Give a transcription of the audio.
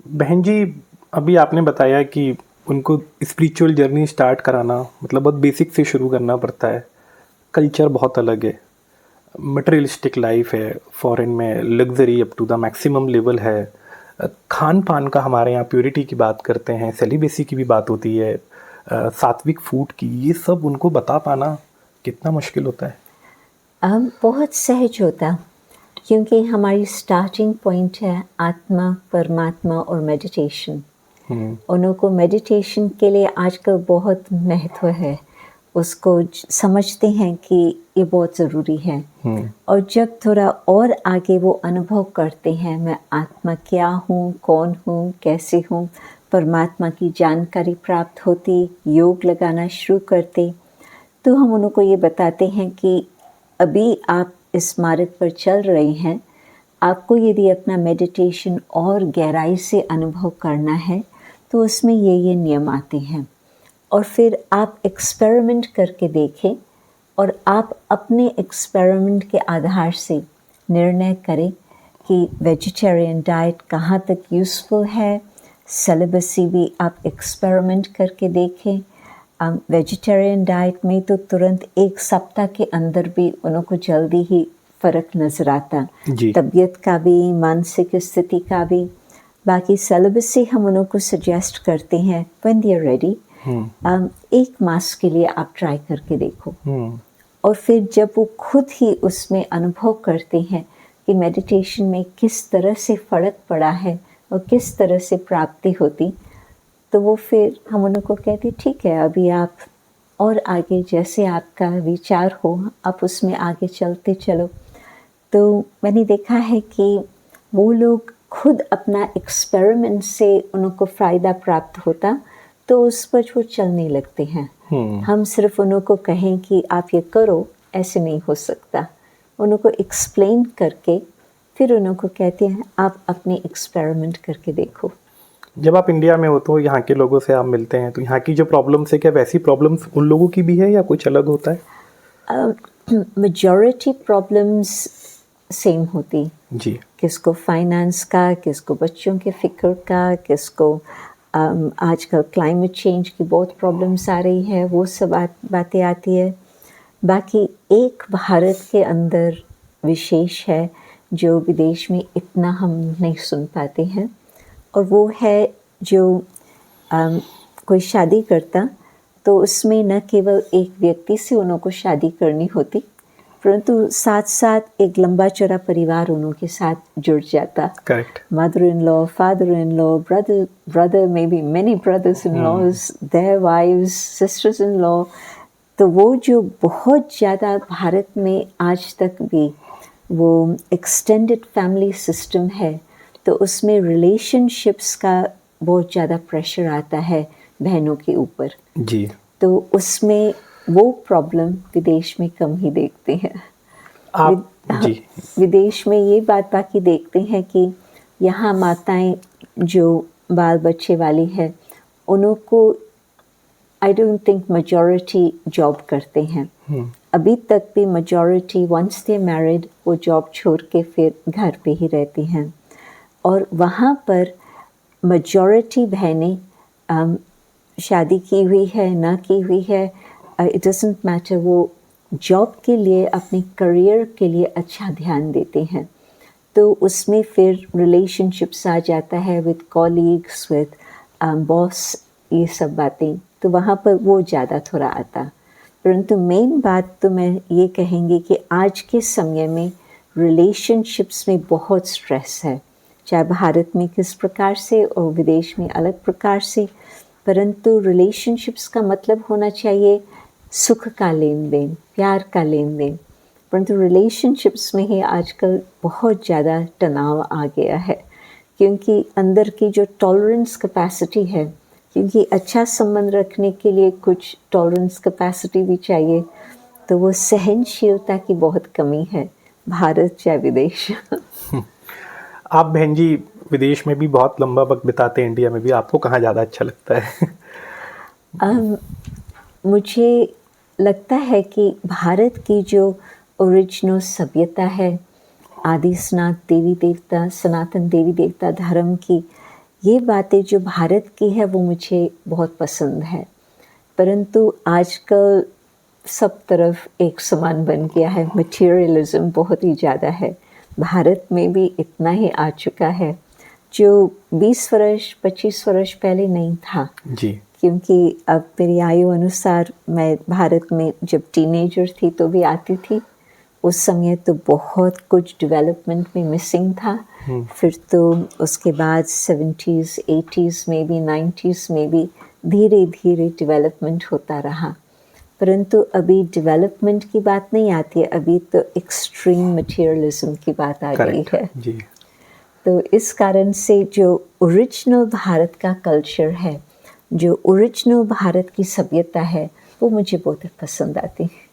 बहन जी, अभी आपने बताया कि उनको स्पिरिचुअल जर्नी स्टार्ट कराना मतलब बहुत बेसिक से शुरू करना पड़ता है। कल्चर बहुत अलग है, मटेरियलिस्टिक लाइफ है, फॉरेन में luxury up to the maximum level है। खान पान का हमारे यहाँ प्योरिटी की बात करते हैं, सेलिबेसी की भी बात होती है, सात्विक फूड की, ये सब उनको बता पाना कितना मुश्किल होता है। बहुत सहज होता, क्योंकि हमारी स्टार्टिंग पॉइंट है आत्मा, परमात्मा और मेडिटेशन। उन को मेडिटेशन के लिए आजकल बहुत महत्व है, उसको समझते हैं कि ये बहुत ज़रूरी है। और जब थोड़ा और आगे वो अनुभव करते हैं, मैं आत्मा क्या हूँ, कौन हूँ, कैसे हूँ, परमात्मा की जानकारी प्राप्त होती, योग लगाना शुरू करते, तो हम उनको ये बताते हैं कि अभी आप इस मार्ग पर चल रहे हैं, आपको यदि अपना मेडिटेशन और गहराई से अनुभव करना है तो उसमें ये नियम आते हैं। और फिर आप एक्सपेरिमेंट करके देखें और आप अपने एक्सपेरिमेंट के आधार से निर्णय करें कि वेजिटेरियन डाइट कहाँ तक यूज़फुल है। सेलिबेसी भी आप एक्सपेरिमेंट करके देखें। वेजिटेरियन डाइट में तो तुरंत 1 सप्ताह के अंदर भी उनको जल्दी ही फ़र्क नज़र आता, जी। तबीयत का भी, मानसिक स्थिति का भी। बाकी सेलिबेसी हम उनको सजेस्ट करते हैं व्हेन दे आर रेडी। 1 मास के लिए आप ट्राई करके देखो। और फिर जब वो खुद ही उसमें अनुभव करते हैं कि मेडिटेशन में किस तरह से फ़र्क पड़ा है और किस तरह से प्राप्ति होती, तो वो फिर हम उनको कहते ठीक है, अभी आप और आगे जैसे आपका विचार हो आप उसमें आगे चलते चलो। तो मैंने देखा है कि वो लोग खुद अपना एक्सपेरिमेंट से उनको फ़ायदा प्राप्त होता, तो उस पर वो चलने लगते हैं। हम सिर्फ उनको कहें कि आप ये करो, ऐसे नहीं हो सकता। उनको एक्सप्लेन करके फिर उनको कहते हैं आप अपने एक्सपेरिमेंट करके देखो। जब आप इंडिया में हो तो यहाँ के लोगों से आप मिलते हैं तो यहाँ की जो प्रॉब्लम्स है, क्या वैसी प्रॉब्लम्स उन लोगों की भी है या कुछ अलग होता है? मेजॉरिटी प्रॉब्लम्स सेम होती। जी। किसको फाइनेंस का, किसको बच्चों के फ़िक्र का, किसको आजकल क्लाइमेट चेंज की बहुत प्रॉब्लम्स आ रही है, वो सब बातें आती है। बाकी एक भारत के अंदर विशेष है जो विदेश में इतना हम नहीं सुन पाते हैं, और वो है जो कोई शादी करता तो उसमें न केवल एक व्यक्ति से उनको शादी करनी होती, परंतु साथ साथ एक लंबा चौड़ा परिवार उनके साथ जुड़ जाता। Correct. Mother in law, father in law, brother may be many brothers in laws, their wives, sisters in law. तो वो जो बहुत ज़्यादा भारत में आज तक भी वो एक्सटेंडेड फैमिली सिस्टम है, तो उसमें रिलेशनशिप्स का बहुत ज़्यादा प्रेशर आता है बहनों के ऊपर। जी। तो उसमें वो प्रॉब्लम विदेश में कम ही देखते हैं। आप जी। विदेश में ये बात बाकी देखते हैं कि यहाँ माताएं जो बाल बच्चे वाली है, उनको I don't think majority job करते हैं। अभी तक भी मेजॉरिटी वंस दे मैरिड वो जॉब छोड़ के फिर घर पे ही रहती हैं, और वहाँ पर मेजॉरिटी बहनें शादी की हुई है ना की हुई है, इट डजंट मैटर, वो जॉब के लिए, अपने करियर के लिए अच्छा ध्यान देते हैं। तो उसमें फिर रिलेशनशिप्स आ जाता है विद कॉलीग्स, विद बॉस, ये सब बातें, तो वहाँ पर वो ज़्यादा थोड़ा आता। परंतु मेन बात तो मैं ये कहेंगी कि आज के समय में रिलेशनशिप्स में बहुत स्ट्रेस है, चाहे भारत में किस प्रकार से और विदेश में अलग प्रकार से, परंतु रिलेशनशिप्स का मतलब होना चाहिए सुख का लेन देन, प्यार का लेन देन। परंतु रिलेशनशिप्स में ही आजकल बहुत ज़्यादा तनाव आ गया है, क्योंकि अंदर की जो टॉलरेंस कैपेसिटी है, क्योंकि अच्छा संबंध रखने के लिए कुछ टॉलरेंस कैपेसिटी भी चाहिए, तो वो सहनशीलता की बहुत कमी है, भारत चाहे विदेश। आप बहन जी विदेश में भी बहुत लंबा वक्त बिताते हैं, इंडिया में भी, आपको कहाँ ज़्यादा अच्छा लगता है? मुझे लगता है कि भारत की जो ओरिजिनल सभ्यता है, आदि सनातन देवी देवता धर्म की, ये बातें जो भारत की है वो मुझे बहुत पसंद है। परंतु आजकल सब तरफ एक समान बन गया है, मटेरियलिज्म बहुत ही ज़्यादा है। भारत में भी इतना ही आ चुका है जो 20 वर्ष 25 वर्ष पहले नहीं था। जी। क्योंकि अब मेरी आयु अनुसार मैं भारत में जब टीनेजर थी तो भी आती थी। उस समय तो बहुत कुछ डेवलपमेंट में मिसिंग था। फिर तो उसके बाद 70s 80s में भी 90s में भी धीरे धीरे डेवलपमेंट होता रहा। परंतु अभी डेवलपमेंट की बात नहीं आती है, अभी तो एक्सट्रीम मटेरियलिज्म की बात आ गई करेक्ट है। जी। तो इस कारण से जो ओरिजिनल भारत का कल्चर है, जो ओरिजिनल भारत की सभ्यता है, वो मुझे बहुत पसंद आती है।